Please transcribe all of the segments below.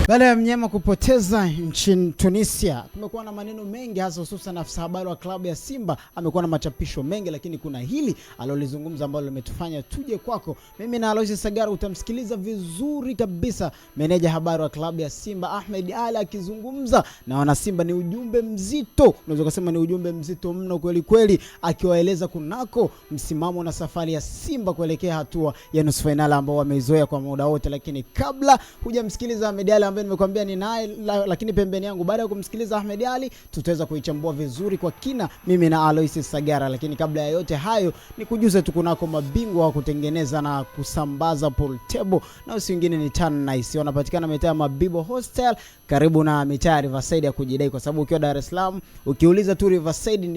Baada ya mnyama kupoteza nchini Tunisia, kumekuwa na maneno mengi, hasa hususan afisa habari wa klabu ya Simba amekuwa na machapisho mengi, lakini kuna hili alilozungumza ambalo limetufanya tuje kwako. Mimi na Aloysius Sagara, utamsikiliza vizuri kabisa meneja habari wa klabu ya Simba Ahmed Ally akizungumza na wana Simba. Ni ujumbe mzito, unaweza kusema ni ujumbe mzito mno kweli kweli, akiwaeleza kunako msimamo na safari ya Simba kuelekea hatua ya nusu finali ambao wameizoea kwa muda wote. Lakini kabla hujamsikiliza Ahmed Ally ambaye nimekwambia ni naye, lakini pembeni yangu, baada ya kumsikiliza Ahmed Ally tutaweza kuichambua vizuri kwa kina mimi na Aloysius Sagara. Lakini kabla ya yote hayo, ni kujuze tu kunako mabingwa wa kutengeneza na kusambaza pool table, na usi wengine ni Tan Nice. Wanapatikana mitaa Mabibo Hostel karibu na mitaa Riverside ya kujidai, kwa sababu ukiwa Dar es Salaam ukiuliza tu Riverside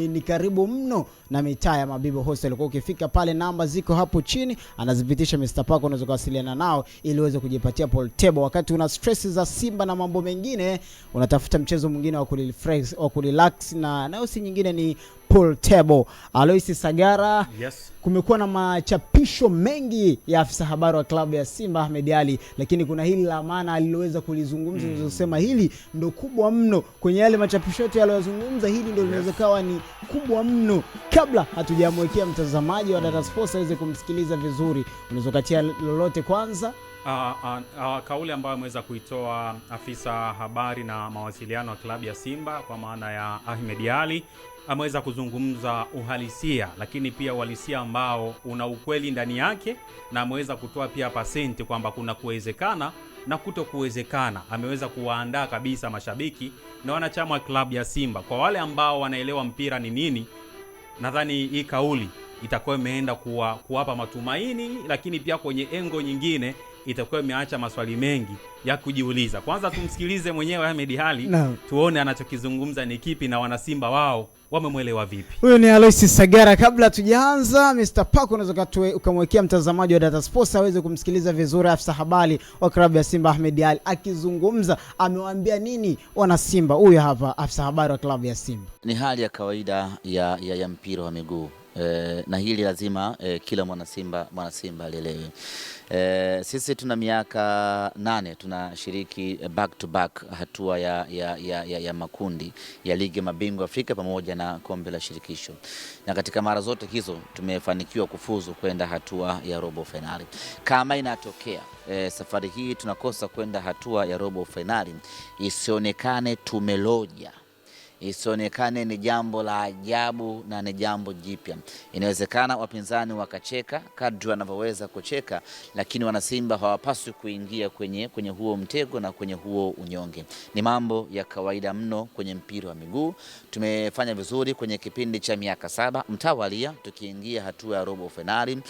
ni karibu mno na mitaa ya Mabibo Hostel. Kwa ukifika pale, namba ziko hapo chini, anazipitisha Mr. Pako, unaweza kuwasiliana nao ili uweze kujipatia pool table. Wakati una stress za Simba na mambo mengine, unatafuta mchezo mwingine wa kurefresh au kurelax, na usi nyingine ni pool table. Aloysius Sagara, yes. Kumekuwa na machapisho mengi ya afisa habari wa klabu ya Simba Ahmed Ally, lakini kuna hili la maana aliloweza kulizungumza, unazosema hili ndo kubwa mno kwenye yale machapisho yote aliyozungumza. Hili ndo linaweza kawa ni kubwa mno. Kabla hatujamwekea mtazamaji wa Data Sports aweze kumsikiliza vizuri, unaweza katia lolote kwanza? Kauli ambayo ameweza kuitoa afisa habari na mawasiliano wa klabu ya Simba kwa maana ya Ahmed Ally, ameweza kuzungumza uhalisia, lakini pia uhalisia ambao una ukweli ndani yake, na ameweza kutoa pia pasenti kwamba kuna kuwezekana na kutokuwezekana. Ameweza kuwaandaa kabisa mashabiki na wanachama wa klabu ya Simba. Kwa wale ambao wanaelewa mpira ni nini, nadhani hii kauli itakuwa imeenda kuwapa matumaini, lakini pia kwenye engo nyingine itakuwa imeacha maswali mengi ya kujiuliza. Kwanza tumsikilize mwenyewe Ahmed Ally, tuone anachokizungumza ni kipi na wana Simba wao wamemwelewa vipi. Huyo ni Aloysius Sagara. Kabla tujaanza, Mr. Pako, unaweza ukamwekea mtazamaji wa Data Sports aweze kumsikiliza vizuri afisa habari wa klabu ya Simba Ahmed Ally akizungumza. Amewaambia nini wana Simba? Huyu hapa afisa habari wa klabu ya Simba. Ni hali ya kawaida ya mpira wa miguu. Na hili lazima kila mwana Simba alielewe. Sisi tuna miaka 8 tunashiriki back to back hatua ya makundi ya ligi mabingwa Afrika pamoja na kombe la shirikisho, na katika mara zote hizo tumefanikiwa kufuzu kwenda hatua ya robo finali. Kama inatokea safari hii tunakosa kwenda hatua ya robo finali, isionekane tumeloja, isionekane ni jambo la ajabu na ni jambo jipya. Inawezekana wapinzani wakacheka kadri wanavyoweza kucheka, lakini wana Simba hawapaswi kuingia kwenye huo mtego na kwenye huo unyonge. Ni mambo ya kawaida mno kwenye mpira wa miguu. Tumefanya vizuri kwenye kipindi cha miaka 7 mtawalia tukiingia hatua ya robo finali.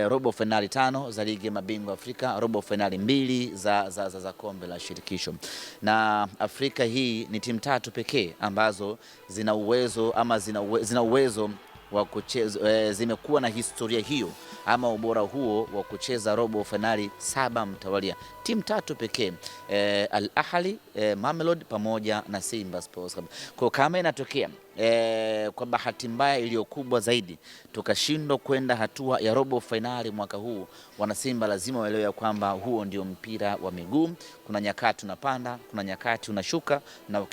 Robo finali 5 za ligi mabingwa Afrika, robo finali 2 za kombe la shirikisho. Na Afrika hii ni timu 3 pekee ambazo zina uwezo ama zina uwezo wa kucheza, zimekuwa na historia hiyo ama ubora huo wa kucheza robo finali 7 mtawalia. Timu 3 pekee, Al Ahly, Mamelodi pamoja na Simba Sports Club. Kwa kama inatokea kwa bahati mbaya iliyokubwa zaidi tukashindwa kwenda hatua ya robo finali mwaka huu, wana Simba lazima waelewe kwamba huo ndio mpira wa miguu. Kuna nyakati unapanda, kuna nyakati unashuka. Na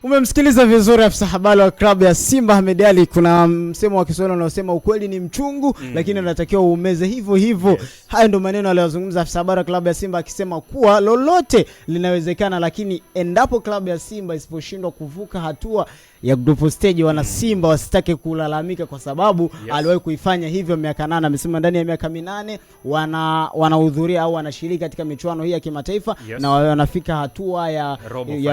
umemsikiliza vizuri afisa habari wa klabu ya Simba Ahmed Ally. Kuna msemo wa Kiswahili unaosema ukweli ni mchungu, lakini unatakiwa uumeze hivyo hivyo. Yes. Hayo ndio maneno aliyozungumza afisa habari wa klabu ya Simba, akisema kuwa lolote linawezekana, lakini endapo klabu ya Simba isiposhindwa kuvuka hatua ya group stage, wana Simba wasitake kulalamika, kwa sababu aliwahi kuifanya hivyo miaka 8. Amesema ndani ya miaka 8 wanahudhuria au wanashiriki katika michuano hii ya kimataifa, na wanafika hatua ya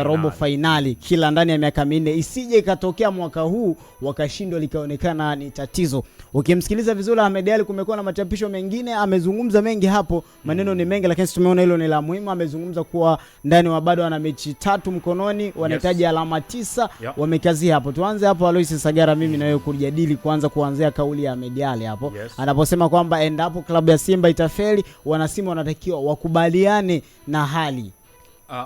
robo finali kila ndani ya miaka 4. Isije ikatokea mwaka huu wakashindwa likaonekana ni tatizo. Ukimsikiliza vizuri Ahmed Ally, kumekuwa na machapisho mengine, amezungumza mengi hapo, maneno ni mengi, lakini tumeona hilo ni la muhimu. Amezungumza kuwa ndani wa bado wana mechi 3 mkononi, wanahitaji alama 9, wamekazi hapo. Tuanze hapo Aloysius Sagara, mimi na wewe kujadili kwanza kuanzia kauli ya Ahmed Ally hapo. Anaposema kwamba endapo klabu ya Simba itafeli, wana Simba wanatakiwa wakubaliane na hali.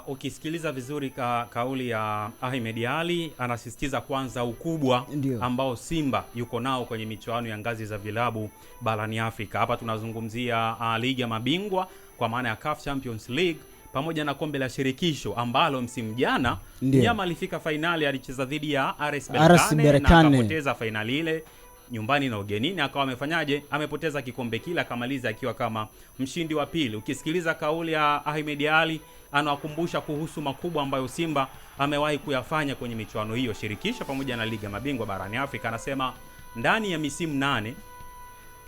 Ukisikiliza vizuri kauli ya Ahmed Ally, anasisitiza kwanza ukubwa ambao Simba yuko nao kwenye michuano ya ngazi za vilabu barani Afrika. Hapa tunazungumzia ligi ya mabingwa kwa maana ya CAF Champions League pamoja na kombe la shirikisho ambalo msimu jana Mnyama alifika fainali, alicheza dhidi ya RS Berkane na akapoteza fainali ile nyumbani na ugenini, akawa amefanyaje, amepoteza kikombe kile, akamaliza akiwa kama mshindi wa pili. Ukisikiliza kauli ya Ahmed Ally, anawakumbusha kuhusu makubwa ambayo Simba amewahi kuyafanya kwenye michuano hiyo shirikisho pamoja na ligi ya mabingwa barani Afrika. Anasema ndani ya misimu 8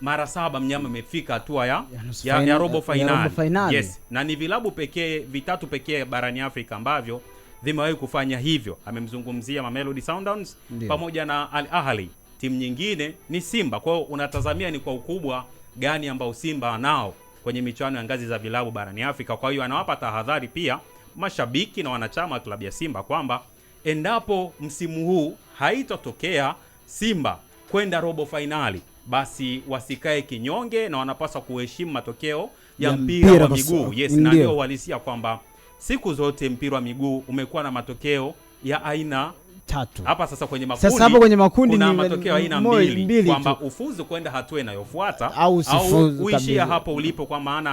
mara 7 Mnyama amefika hatua ya robo finali. Yes, na ni vilabu pekee vitatu pekee barani Afrika ambavyo vimewahi kufanya hivyo. Amemzungumzia Mamelodi Sundowns pamoja na Al Ahly. Timu nyingine ni Simba. Kwa hiyo unatazamia ni kwa ukubwa gani ambao Simba anao kwenye michuano ya ngazi za vilabu barani Afrika. Kwa hiyo anawapa tahadhari pia mashabiki na wanachama wa klabu ya Simba kwamba endapo msimu huu haitotokea Simba kwenda robo finali, basi wasikae kinyonge na wanapaswa kuheshimu matokeo ya mpira wa miguu. Yes, na ndio uhalisia kwamba siku zote mpira wa miguu umekuwa na matokeo ya aina tatu. Hapa sasa kwenye makundi kuna matokeo aina mbili, kwamba ufuzu kwenda hatua inayofuata au uishia hapo ulipo, kwa maana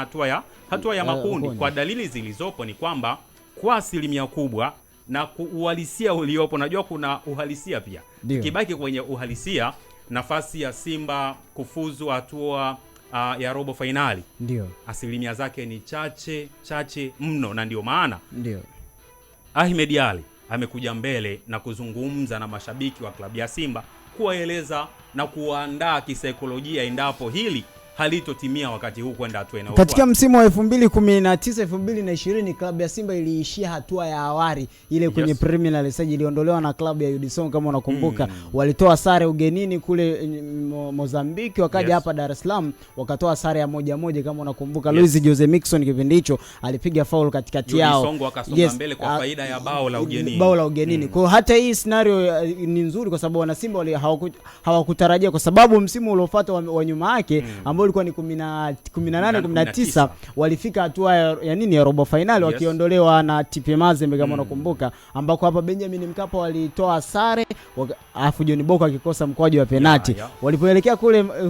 hatua ya makundi. Kwa dalili zilizopo ni kwamba kwa asilimia kubwa na uhalisia uliopo, najua kuna uhalisia pia. Kibaki kwenye uhalisia, nafasi ya Simba kufuzu hatua ya robo finali asilimia zake ni chache mno, na ndio maana Ahmed Ally amekuja mbele na kuzungumza na mashabiki wa klabu ya Simba, kuwaeleza na kuandaa kisaikolojia endapo hili halitotimia wakati huu kwenda hatua inayofuata. Katika msimu wa 2019 2020 klabu ya Simba iliishia hatua ya awali ile kwenye preliminary stage, iliondolewa na klabu ya Udison kama unakumbuka. Walitoa sare ugenini kule Mozambique, wakaja hapa Dar es Salaam wakatoa sare ya 1-1 kama unakumbuka. Luis Jose Mixon kipindi hicho alipiga foul katikati yao. Udison akasonga mbele kwa faida ya bao la ugenini. Kwa hata hii scenario ni nzuri kwa sababu wana Simba hawakutarajia, kwa sababu msimu uliofuata wa nyuma yake ulikuwa ni 18-19 walifika hatua ya robo finali wakiondolewa na TP Mazembe kama unakumbuka, ambako hapa Benjamin Mkapa walitoa sare afu John Boko akikosa mkwaju wa penalti. Walipoelekea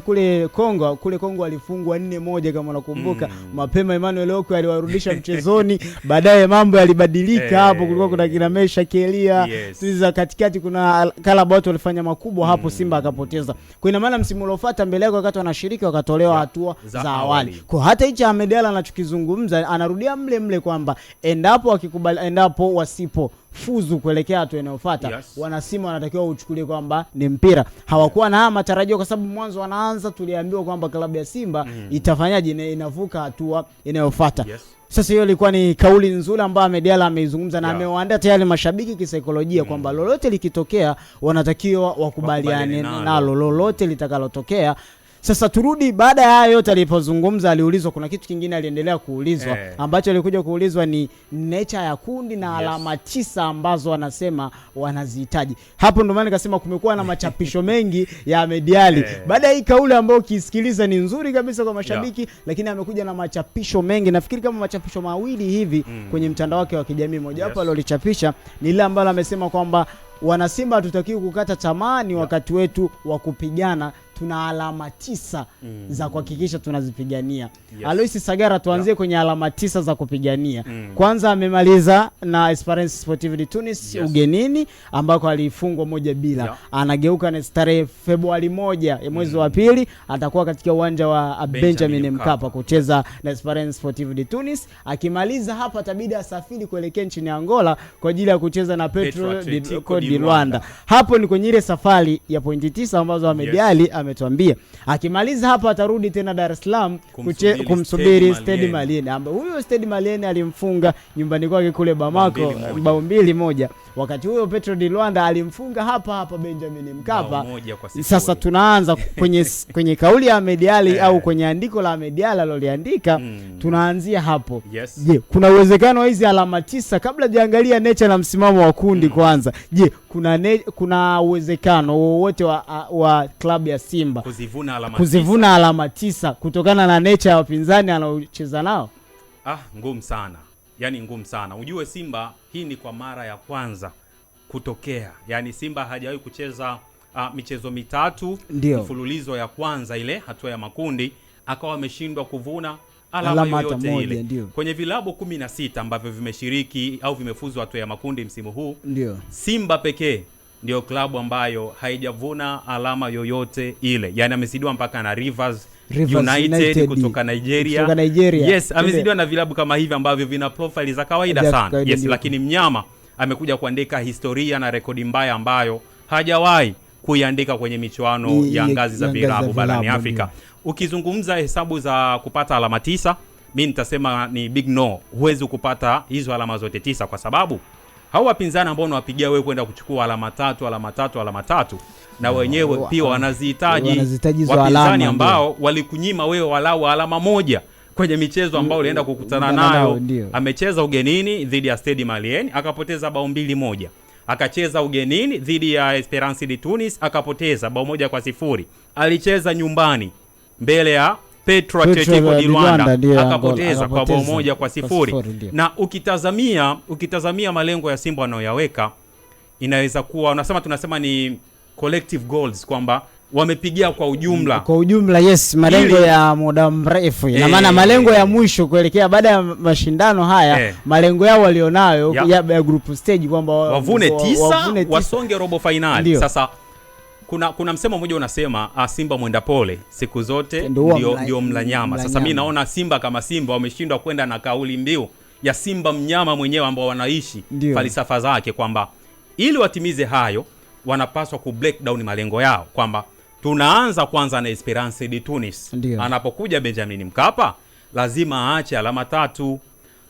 kule Kongo walifungwa 4-1 kama unakumbuka. Mapema Emmanuel Okwi aliwarudisha mchezoni, baadaye mambo yalibadilika. Hapo kulikuwa kuna kina Mesha Kelia, tuliza katikati kuna Kalabato walifanya makubwa hapo, Simba akapoteza. Kwa ina maana msimu uliofuata mbele yake wakati wanashiriki wakatolewa hatua za awali. Kwa hata hicho Ahmed Ally anachokizungumza anarudia mle kwamba endapo wasipofuzu kuelekea hatua inayofuata, wana Simba wanatakiwa uchukulie kwamba ni mpira. Hawakuwa na matarajio kwa sababu mwanzo wanaanza tuliambiwa kwamba klabu ya Simba itafanyaje, inavuka hatua inayofuata. Sasa hiyo ilikuwa ni kauli nzuri ambayo Ahmed Ally ameizungumza na amewaandaa tayari mashabiki kisaikolojia kwamba lolote likitokea wanatakiwa wakubaliane nalo, lolote litakalotokea. Sasa turudi baada ya hayo yote alipozungumza, aliulizwa kuna kitu kingine aliendelea kuulizwa ambacho alikuja kuulizwa ni nature ya kundi na alama 9 ambazo wanasema wanazihitaji. Hapo ndo maana nikasema kumekuwa na machapisho mengi ya Ahmed Ally. Baada ya hii kauli ambayo ukisikiliza ni nzuri kabisa kwa mashabiki, lakini amekuja na machapisho mengi. Nafikiri kama machapisho mawili hivi kwenye mtandao wake wa kijamii. Moja hapo alolichapisha ni ile ambalo amesema kwamba wana Simba hatutakiwi kukata tamaa, ni wakati wetu wa kupigana, tuna alama 9 za kuhakikisha tunazipigania. Alois Sagara, tuanzie kwenye alama 9 za kupigania. Kwanza amemaliza na Esperance Sportive de Tunis ugenini ambako alifungwa 1-0. Anageuka na tarehe Februari 1 mwezi wa pili atakuwa katika uwanja wa Benjamin Mkapa kucheza na Esperance Sportive de Tunis. Akimaliza hapa atabidi asafiri kuelekea nchini Angola kwa ajili ya kucheza na Petro di Luanda. Hapo ni kwenye ile safari ya pointi 9 ambazo Ahmed Ally ametuambia. Akimaliza hapa atarudi tena Dar es Salaam kumsubiri Stade Malien, ambaye huyo Stade Malien alimfunga nyumbani kwake kule Bamako bao 2-1. Wakati huyo Petro di Luanda alimfunga hapa Benjamin Mkapa. Sasa tunaanza kwenye kauli ya Ahmed Ally au kwenye andiko la Ahmed Ally aloliandika, tunaanzia hapo. Je, kuna uwezekano hizi alama 9 kabla jiangalia nature na msimamo wa kundi kwanza? Je, kuna uwezekano wowote wa klabu ya Simba kuzivuna alama 9 kutokana na nature ya wapinzani anaocheza nao? Ngumu sana. Yaani ngumu sana. Ujue Simba hii ni kwa mara ya kwanza kutokea. Yaani Simba hajawahi kucheza michezo mitatu mfululizo ya kwanza ile hatua ya makundi akawa ameshindwa kuvuna alama yoyote ile. Ndiyo. Kwenye vilabu 16 ambavyo vimeshiriki au vimefuzu hatua ya makundi msimu huu, ndiyo, Simba pekee ndio klabu ambayo haijavuna alama yoyote ile. Yaani amezidiwa mpaka na Rivers United kutoka Nigeria. Yes, amezidiwa na vilabu kama hivi ambavyo vina profile za kawaida sana. Yes, lakini mnyama amekuja kuandika historia na rekodi mbaya ambayo hajawahi kuiandika kwenye michuano ya ngazi za vilabu barani Afrika. Ukizungumza hesabu za kupata alama 9, mimi nitasema ni big no. Huwezi kupata hizo alama zote 9 kwa sababu hao wapinzani ambao unawapigia wewe kwenda kuchukua alama 3 na wenyewe pia wanazihitaji wapinzani ambao walikunyima wewe walau alama 1 kwenye michezo ambao ulienda kukutana nayo. Amecheza ugenini dhidi ya Stade Malien akapoteza bao 2-1. Akacheza ugenini dhidi ya Esperance de Tunis akapoteza bao 1-0. Alicheza nyumbani mbele ya Petro Atletico di Luanda akapoteza kwa bao 1-0. Na ukitazamia malengo ya Simba wanaoyaweka, inaweza kuwa tunasema ni collective goals, kwamba wamepigia kwa ujumla. Yes, malengo ya muda mrefu. Ina maana malengo ya mwisho kuelekea baada ya mashindano haya, malengo yao walionayo ya group stage kwamba wavune 9 wasonge robo finali. Sasa kuna msemo mmoja unasema Simba mwenda pole siku zote ndio mla nyama. Sasa mimi naona Simba kama Simba wameshindwa kwenda na kauli mbiu ya Simba mnyama mwenyewe ambao wanaishi falsafa zake, kwamba ili watimize hayo wanapaswa ku break down malengo yao, kwamba tunaanza kwanza na Esperance de Tunis. Anapokuja Benjamin Mkapa lazima aache alama 3.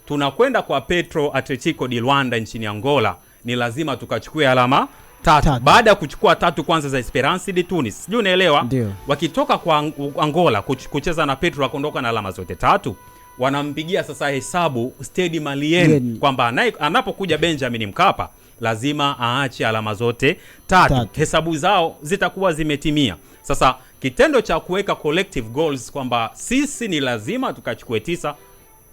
Tunakwenda kwa Petro Atletico di Luanda nchini Angola, ni lazima tukachukue alama 3. Baada ya kuchukua 3 kwanza za Esperance de Tunis, sijui unaelewa, wakitoka kwa Angola kucheza na Petro akaondoka na alama zote 3, wanampigia sasa hesabu Stade Malien kwamba anapokuja Benjamin Mkapa lazima aache alama zote 3. Hesabu zao zitakuwa zimetimia. Sasa kitendo cha kuweka collective goals kwamba sisi ni lazima tukachukue 9,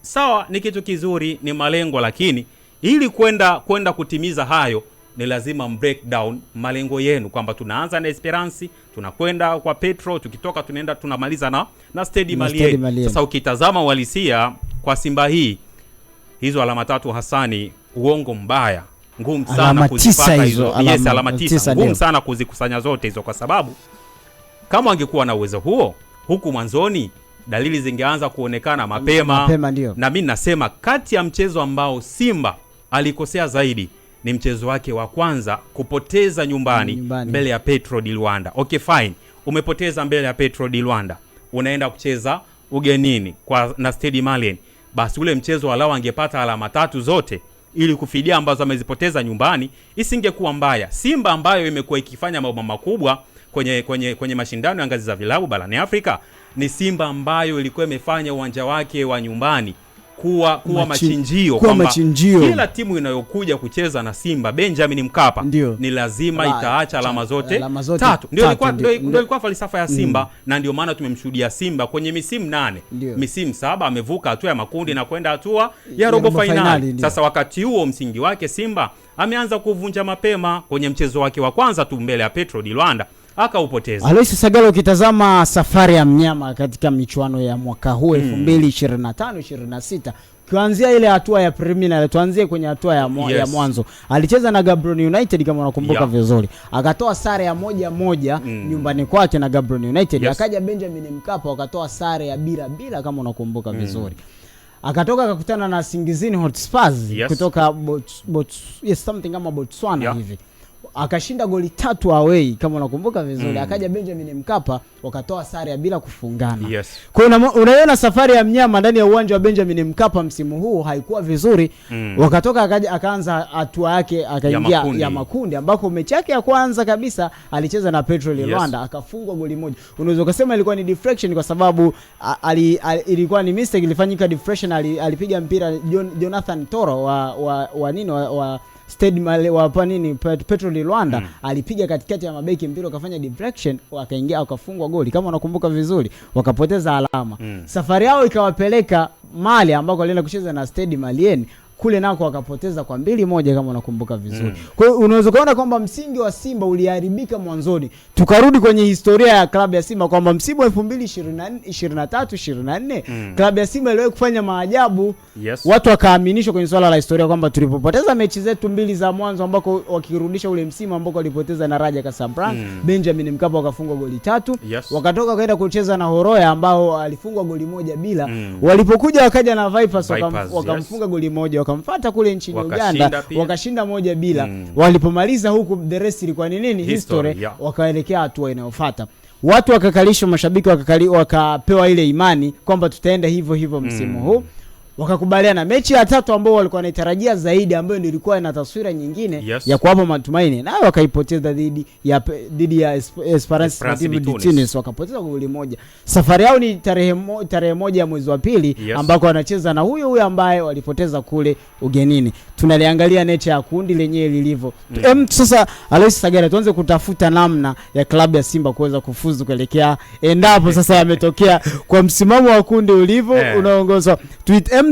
sawa, ni kitu kizuri, ni malengo, lakini ili kwenda kutimiza hayo ni lazima break down malengo yenu, kwamba tunaanza na Esperance, tunakwenda kwa Petro, tukitoka tunaenda tunamaliza na Stade Malien. Sasa ukitazama uhalisia kwa Simba hizo alama 3 Hasani, uongo mbaya, ngumu sana kuzipata hizo. Yes, alama 9 ngumu sana kuzikusanya zote hizo, kwa sababu kama angekuwa na uwezo huo huku mwanzoni dalili zingeanza kuonekana mapema. Na mimi nasema kati ya mchezo ambao Simba alikosea zaidi ni mchezo wake wa kwanza kupoteza nyumbani mbele ya Petro di Luanda. Okay, fine, umepoteza mbele ya Petro di Luanda, unaenda kucheza ugenini na Stade Malien. Basi ule mchezo walao angepata alama 3 zote ili kufidia ambazo amezipoteza nyumbani, isingekuwa mbaya. Simba ambayo imekuwa ikifanya mambo makubwa kwenye mashindano ya ngazi za vilabu barani Afrika ni Simba ambayo ilikuwa imefanya uwanja wake wa nyumbani kuwa machinjio, kwamba kila timu inayokuja kucheza na Simba Benjamin Mkapa ni lazima itaacha alama zote 3. Ndio ilikuwa falsafa ya Simba. Na ndio maana tumemshuhudia Simba kwenye misimu 8, misimu 7 amevuka hatua ya makundi na kwenda hatua ya robo finali. Sasa wakati huo msingi wake Simba ameanza kuvunja mapema kwenye mchezo wake wa kwanza tu mbele ya Petro di Luanda akaupoteza. Alois Sagalo, ukitazama safari ya mnyama katika michuano ya mwaka huu 2025-26, kuanzia ile hatua ya preliminary, tuanzie kwenye hatua ya mwanzo. Alicheza na Gaborone United kama unakumbuka vizuri. Akatoa sare ya 1-1 nyumbani kwake na Gaborone United. Akaja Benjamin Mkapa akatoa sare ya bila kama unakumbuka vizuri. Akatoka akakutana na Singizini Hotspurs kutoka something kama Botswana hivi. Akashinda goli 3 away kama unakumbuka vizuri. Akaja Benjamin Mkapa wakatoa sare ya bila kufungana. Kwa hiyo unaona safari ya mnyama ndani ya uwanja wa Benjamin Mkapa msimu huu haikuwa vizuri. Wakatoka akaanza hatua yake akaingia ya makundi ambako mechi yake ya kwanza kabisa alicheza na Petro di Luanda akafungwa goli 1. Unaweza kusema ilikuwa ni deflection kwa sababu ilikuwa ni mistake ilifanyika deflection. Alipiga mpira Jonathan Toro wa Stade Malien wa Petro di Luanda alipiga katikati ya mabeki, mpira ukafanya deflection, wakaingia wakafungwa goli kama unakumbuka vizuri, wakapoteza alama. Safari yao ikawapeleka Mali ambako walienda kucheza na Stade Malien kule nako wakapoteza kwa 2-1 kama unakumbuka vizuri. Kwa hiyo unaweza kuona kwamba msingi wa Simba uliharibika mwanzoni. Tukarudi kwenye historia ya klabu ya Simba kwamba msimu wa 2023-24 klabu ya Simba iliwahi kufanya maajabu. Yes. Watu wakaaminishwa kwenye swala la historia kwamba tulipopoteza mechi zetu 2 za mwanzo ambako wakirudisha ule msimu ambako walipoteza na Raja Casablanca, Benjamin Mkapa wakafungwa goli 3. Yes. Wakatoka kaenda kucheza na Horoya ambao alifungwa goli 1 bila. Walipokuja wakaja na Vipers wakamfunga goli 1, wakamfuata kule nchini Uganda wakashinda 1 bila. Walipomaliza huku the rest ilikuwa ni nini? History. Wakaelekea hatua inayofuata. Watu wakakalishwa, mashabiki wakapewa ile imani kwamba tutaenda hivyo hivyo msimu huu. Wakakubaliana mechi ya 3 ambao walikuwa wanaitarajia zaidi, ambayo ndio ilikuwa ina taswira nyingine ya kuwapa matumaini, nayo wakaipoteza dhidi ya Esperance de Tunis, wakapoteza goli 1. Safari yao ni tarehe 1 ya mwezi wa pili, ambako wanacheza na huyo ambaye walipoteza kule ugenini. Tunaliangalia necha ya kundi lenyewe lilivyo. Sasa Alois Sagara, tuanze kutafuta namna ya klabu ya Simba kuweza kufuzu kuelekea endapo sasa yametokea kwa msimamo wa kundi ulivyo unaongozwa.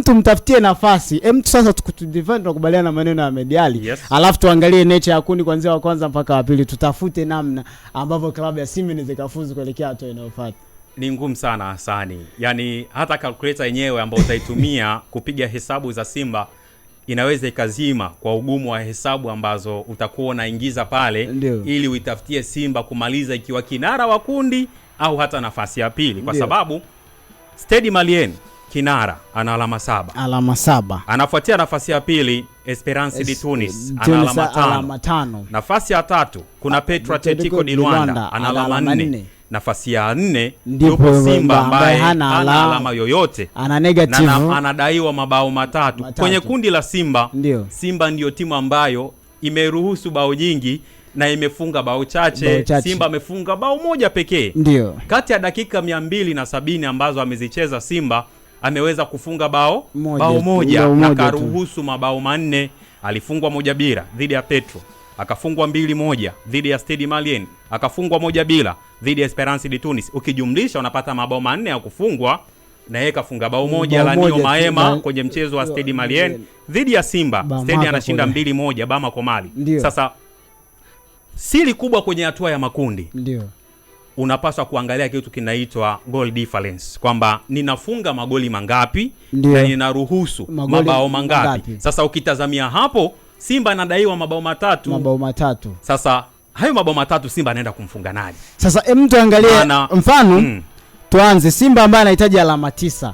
Tumtafutie nafasi. Sasa tukudefend, tunakubaliana na maneno ya Mediali. Alafu tuangalie nature ya kundi kuanzia wa kwanza mpaka wa pili. Tutafute namna ambavyo klabu ya Simba inaweza kufuzu kuelekea hatua inayofuata. Ni ngumu sana Hasani. Yaani hata calculator yenyewe ambayo utaitumia kupiga hesabu za Simba inaweza ikazima kwa ugumu wa hesabu ambazo utakuwa unaingiza pale. Ili uitafutie Simba kumaliza ikiwa kinara wa kundi au hata nafasi ya pili, kwa sababu Stade Malien kinara ana alama 7. Anafuatia nafasi ya pili Esperance de Tunis ana alama 5. Nafasi ya 3 kuna Petro Atletico de Luanda ana alama 4. Nafasi ya 4 yupo Simba ambaye hana alama yoyote, ana negative na anadaiwa mabao 3. Kwenye kundi la Simba, Simba ndio timu ambayo imeruhusu bao nyingi na imefunga bao chache. Simba amefunga bao 1 pekee. Kati ya dakika 270 ambazo amezicheza Simba ameweza kufunga bao moja na karuhusu mabao 4. Alifungwa 1-0 dhidi ya Petro, akafungwa 2-1 dhidi ya Stade Malien, akafungwa 1-0 dhidi ya Esperance de Tunis. Ukijumlisha unapata mabao 4 ya kufungwa, na yeye kafunga bao 1 la Nio Maema kwenye mchezo wa Stade Malien dhidi ya Simba. Stade anashinda 2-1 Bamako Mali. Sasa siri kubwa kwenye hatua ya makundi, unapaswa kuangalia kitu kinaitwa goal difference, kwamba ninafunga magoli mangapi na ninaruhusu mabao mangapi. Sasa ukitazamia hapo, Simba anadaiwa mabao 3. Sasa hayo mabao 3 Simba anaenda kumfunga nani? Sasa tuangalie mfano. Tuanze Simba ambaye anahitaji alama 9.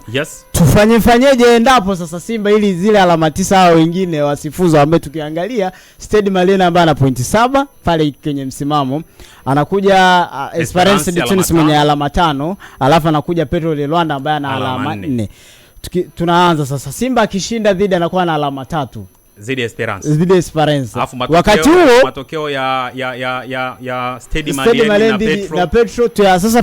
Tufanyeje endapo sasa Simba ili zile alama 9 hao wengine wasifuzu, ambaye tukiangalia Stade Malien ambaye ana pointi 7 pale kwenye msimamo, anakuja Esperance de Tunis mwenye alama 5, alafu anakuja Petro de Luanda ambaye ana alama 4. Tunaanza sasa, Simba akishinda dhidi anakuwa na alama 3 zidi Esperance. Wakati huo matokeo ya Stade Malien na Petro sasa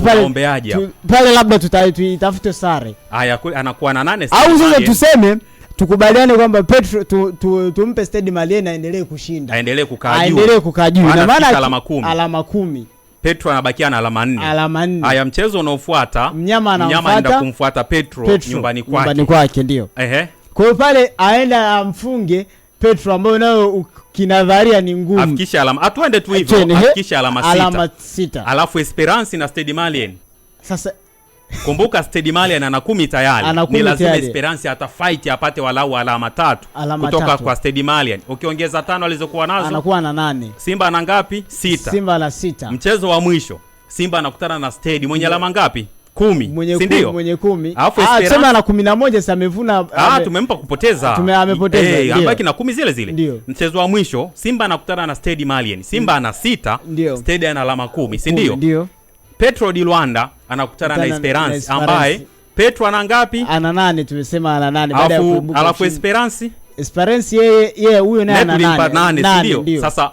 pale labda tuitafute sare. Haya, anakuwa na 8. Au sasa tuseme tukubaliane kwamba Petro tumpe Stade Malien aendelee kushinda, aendelee kukaa juu. Na maana alama 10. Petro anabakia na alama 4. Haya, mchezo unaofuata Mnyama anaenda kumfuata Petro nyumbani kwake. Ndio. Kwa hiyo pale aenda amfunge Petro, ambayo nayo kinadharia ni ngumu. Afikisha alama. Atuende tu hivyo, afikisha alama 6. Alafu Esperance na Stade Malien. Sasa kumbuka Stade Malien ana 10 tayari. Ni lazima Esperance atafight apate walau alama 3 kutoka kwa Stade Malien. Ukiongeza 5 alizokuwa nazo anakuwa na 8. Simba ana ngapi? 6. Simba ana 6. Mchezo wa mwisho Simba anakutana na Stade mwenye alama ngapi? 10. Si ndio? Mwenye 10. Sema ana 11 sasa amevuna. Tumempa kupoteza. Amepoteza. Ambaki na 10 zile. Mchezo wa mwisho Simba anakutana na Stade Malien. Simba ana 6, Stade ana alama 10, si ndio? Petro de Luanda anakutana na Esperance ambaye Petro ana ngapi? Ana 8, tumesema ana 8 baada ya kuibuka. Alafu Esperance yeye huyo naye ana 8, ndio. Sasa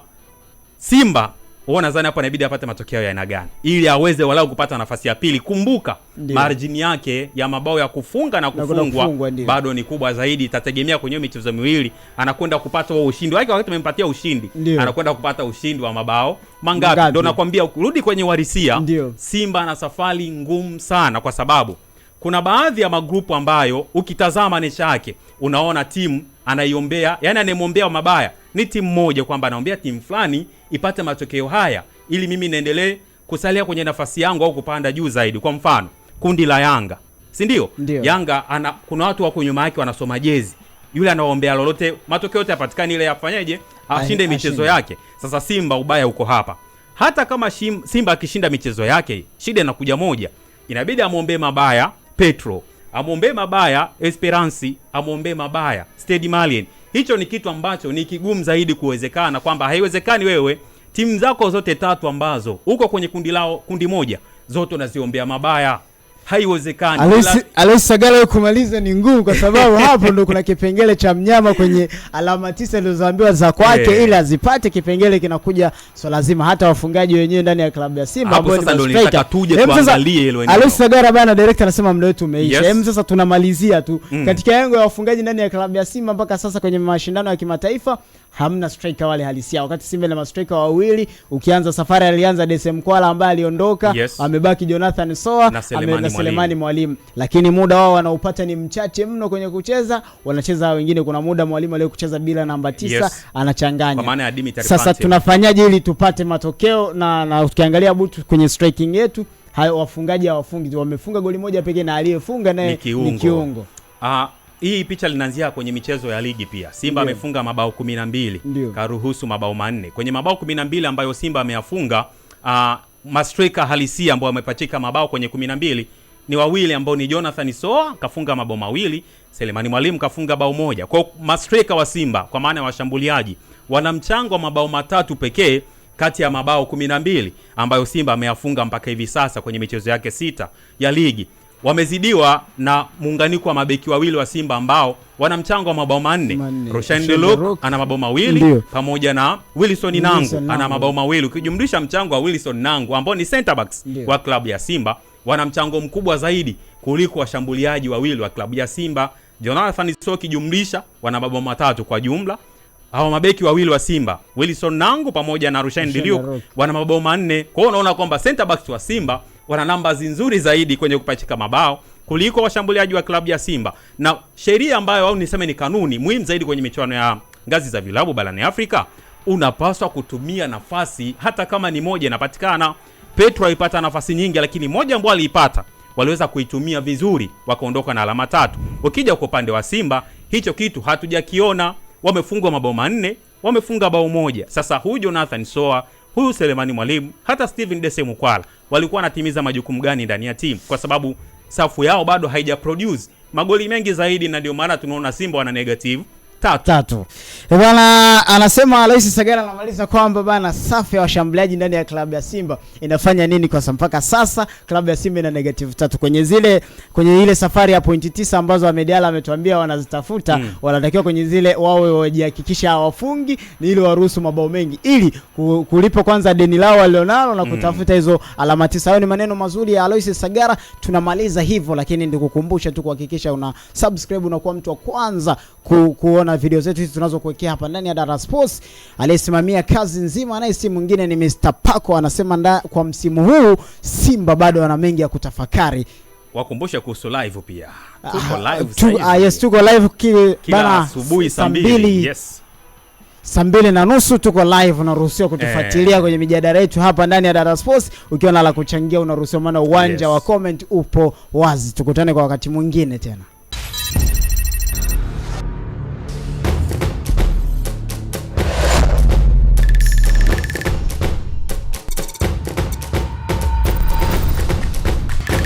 Simba nadhani hapo inabidi apate matokeo ya aina gani ili aweze walau kupata nafasi ya pili. Kumbuka margin yake ya mabao ya kufunga na kufungwa bado ni kubwa zaidi. Itategemea kwenye michezo miwili anakwenda kupata wao ushindi wake. Wakati tumempatia ushindi, anakwenda kupata ushindi wa mabao mangapi? Ndio nakwambia urudi kwenye warisia. Simba ana safari ngumu sana, kwa sababu kuna baadhi ya magrupu ambayo ukitazama nesha yake unaona timu anaiombea, yani anemwombea mabaya ni timu moja, kwamba anaombea timu fulani ipate matokeo haya ili mimi niendelee kusalia kwenye nafasi yangu au kupanda juu zaidi. Kwa mfano kundi la Yanga, si ndio? Yanga kuna watu wako nyuma yake wanasoma jezi, yule anaombea lolote matokeo yote yapatikane ile yafanyeje ashinde michezo yake. Sasa Simba ubaya uko hapa, hata kama Simba akishinda michezo yake, shida inakuja moja, inabidi amuombe mabaya Petro, amuombe mabaya Esperance, amuombe mabaya Stade Malien. Hicho ni kitu ambacho ni kigumu zaidi kuwezekana, kwamba haiwezekani wewe timu zako zote tatu ambazo uko kwenye kundi moja zote unaziombea mabaya. Haiwezekani. Alois Sagara kumaliza ni ngumu, kwa sababu hapo ndo kuna kipengele cha mnyama kwenye alama 9 alizoambiwa za kwake ili azipate. Kipengele kinakuja so lazima hata wafungaji wenyewe ndani ya klabu ya Simba ambao sasa ndio nitaka tuje tuangalie hilo eneo. Alois Sagara bana, director anasema muda wetu umeisha. Sasa tunamalizia tu katika yango ya wafungaji ndani ya klabu ya Simba mpaka sasa kwenye mashindano ya kimataifa hamna striker wale halisia, wakati Simba na striker wawili. Ukianza safari alianza Desem Kwala ambaye aliondoka, amebaki Jonathan Soa na Selemani Mwalimu, lakini muda wao wanaupata ni mchache mno kwenye kucheza. Wanacheza wengine, kuna muda Mwalimu leo kucheza bila namba 9 anachanganya. Kwa maana ya Dimitri Sasa Pantev, tunafanyaje ili tupate matokeo? Na ukiangalia butu kwenye striking yetu, hayo wafungaji hawafungi, wamefunga goli moja pekee na aliyefunga naye ni kiungo. Hii picha linaanzia kwenye michezo ya ligi pia. Simba amefunga mabao 12, karuhusu mabao 4. Kwenye mabao 12 ambayo Simba ameyafunga, mastrika halisia ambao wamepachika mabao kwenye 12 ni wawili ambao ni Jonathan Soa kafunga mabao 2, Selemani Mwalimu kafunga bao 1. Kwa mastrika wa Simba kwa maana ya washambuliaji wana mchango wa mabao 3 pekee kati ya mabao 12 ambayo Simba ameyafunga mpaka hivi sasa kwenye michezo yake 6 ya ligi. Wamezidiwa na muunganiko wa mabeki wawili wa Simba ambao wana mchango wa mabao 4. Roshan Delok ana mabao 2 pamoja na Wilson Nangu ana mabao 2. Ukijumlisha mchango wa Wilson Nangu ambao ni center backs wa klabu ya Simba, wana mchango mkubwa zaidi kuliko washambuliaji wawili wa klabu ya Simba. Jonathan Soki jumlisha wana mabao 3 kwa jumla. Hao mabeki wawili wa Simba, Wilson Nangu pamoja na Roshan Delok, wana mabao 4. Kwa hiyo unaona kwamba center backs wa Simba wana namba nzuri zaidi kwenye kupachika mabao kuliko washambuliaji wa klabu ya Simba. Na sheria ambayo au niseme ni kanuni muhimu zaidi kwenye michuano ya ngazi za vilabu barani Afrika, unapaswa kutumia nafasi hata kama ni moja inapatikana. Petro alipata nafasi nyingi, lakini moja ambayo aliipata waliweza kuitumia vizuri, wakaondoka na alama 3. Ukija kwa upande wa Simba, hicho kitu hatujakiona. Wamefungwa mabao 4, wamefunga bao 1. Sasa huyu Jonathan Soa, huyu Selemani Mwalimu, hata Steven Desem Kwala walikuwa wanatimiza majukumu gani ndani ya timu? Kwa sababu safu yao bado haija produce magoli mengi zaidi, na ndio maana tunaona Simba wana negative 3. Bwana anasema Alois Sagara anamaliza kwamba bana, safu ya washambuliaji ndani ya klabu ya Simba inafanya nini kwa sababu mpaka sasa klabu ya Simba ina negative 3 kwenye ile safari ya pointi 9 ambazo Ahmed ametuambia wanazitafuta. Wanatakiwa kwenye zile wawe wajihakikisha hawafungi, ni ili waruhusu mabao mengi ili kulipa kwanza deni lao walionalo na kutafuta hizo alama 9. Hayo ni maneno mazuri ya Alois Sagara. Tunamaliza hivyo, lakini ndikukumbusha tu kuhakikisha una subscribe, unakuwa mtu wa kwanza kuona video zetu hizi tunazokuwekea hapa ndani ya Dar Sports. Aliyesimamia kazi nzima naye si mwingine ni Mr. Paco. Anasema kwa msimu huu Simba bado wana mengi ya kutafakari. Wakumbusha kuhusu live pia. Tuko live yes, tuko live kila asubuhi saa 2. Yes. Saa 2:30 tuko live, unaruhusiwa kutufuatilia kwenye mijadala yetu hapa ndani ya Dar Sports. Ukiwa na la kuchangia unaruhusiwa, maana uwanja wa comment upo wazi. Tukutane kwa wakati mwingine tena.